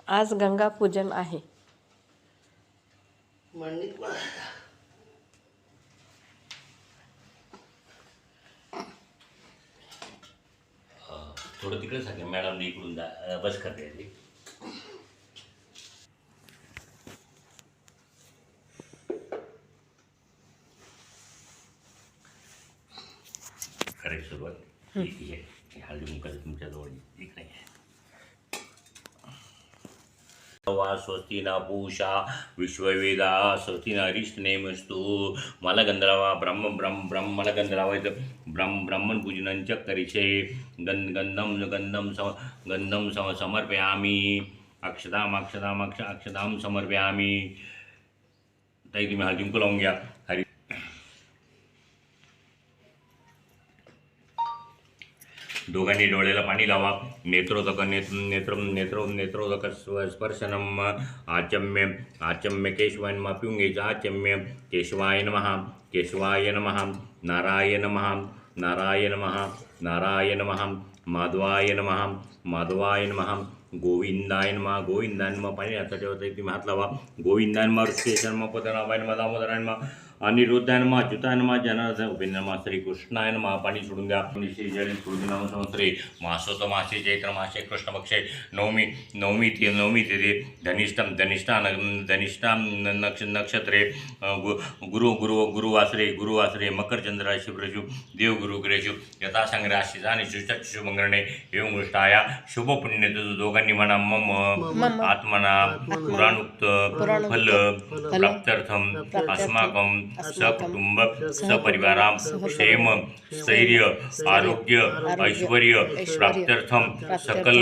आज गंगा पूजन आहे. थोडं तिकडे सांगा मॅडम इकडून बस करते आधी. करायची सुरुवात हळदी मुखाचं तुमच्याजवळ इकडे आहे. वा स्वस्ति न पूषा विश्ववेदा स्वस्ति न अरिष्टनेमस्तु मलगंधरावा मलगंधरावा ब्राह्मण पूजनं च करिष्ये. गंधम समर्पयामि. अक्षतां समर्पयामि. ताई तुम्ही हळदी कुंकू लावून घ्या. हरी दोघांनी डोळ्याला पाणी लावा. नेत्रोदक स्पर्शनम आचम्य केशवाय नमः. पिऊन घ्यायचं. आचम्य केशवाय नमः. नारायण नमः. माधवाय नमः. गोविंदाय नमः. पाणी हातात ठेवता तुम्ही हात लावा. गोविंदाय नमः. ऋषिकेशाय नमः. पद्मनाभाय नमः. दामोदराय नमः. अनिरुद्धाय नमः. अच्युताय नमः. जनार्दनाय नमः. श्रीकृष्णाय नमः. पाणी सोडून द्या. श्री नाम संवत्सरे मासोत मासे चैत्र मासे कृष्ण पक्षे नवमी तिथी धनिष्ठा नक्षत्रे गुरुवासरे मकर चंद्र राशी प्रजु देवगुरु ग्रेशु यथासंग राशीचा आणि शुभंगरणे एवं गोष्टाया शुभ पुण्य दोघांनी म्हणा. मम आत्मना पुराणुक्त फल प्राप्त्यर्थम अस्माकं सकुटुंब सपरिवारां क्षेम स्थैर्य आरोग्य ऐश्वर्य प्राप्त्यर्थम सकल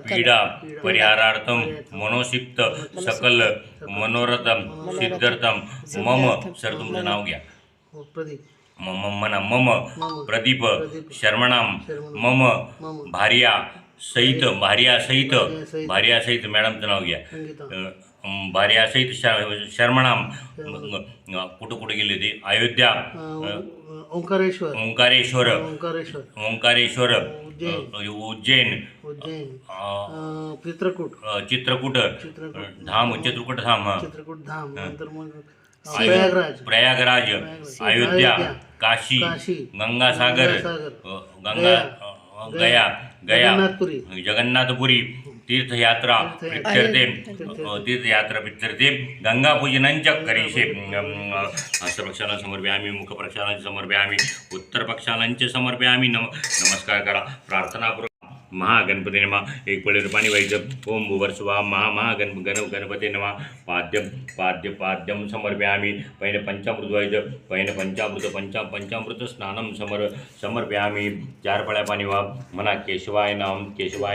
पीडा परिहारार्थम मनोसिक्त सकल मनोरथम सिद्ध्यर्थम मम. सर तुमचं नाव घ्या. मम प्रदीप शर्मणां मम भार्या सहित मॅडमचं नाव घ्या. भार्या सहित शर्मणां कुठं गेले ते अयोध्या ओंकारेश्वर उज्जैन चित्रकूट धाम प्रयागराज अयोध्या काशी गंगासागर गया जगन्नाथपुरी तीर्थयात्रा प्रीत्यर्थे गंगा पूजनंच करिष्ये. हस्त प्रक्षालन समर्पयामि. मुख प्रक्षालन समर्पयामि. उत्तर प्रक्षालनच समर्पयामि. नमस्कार करा. प्रार्थना करू. महागणपती नमः. एक पळीवर पाणी व्हायचं. ओम भुवर्स्वा गणपती नमः. पाद्यम समर्पयामि. पहिले पंचामृत व्हायचं. पंचामृत स्नानं समर्पयामि. 4 पळ्या पाणी व्हा. म्हणा केशवाय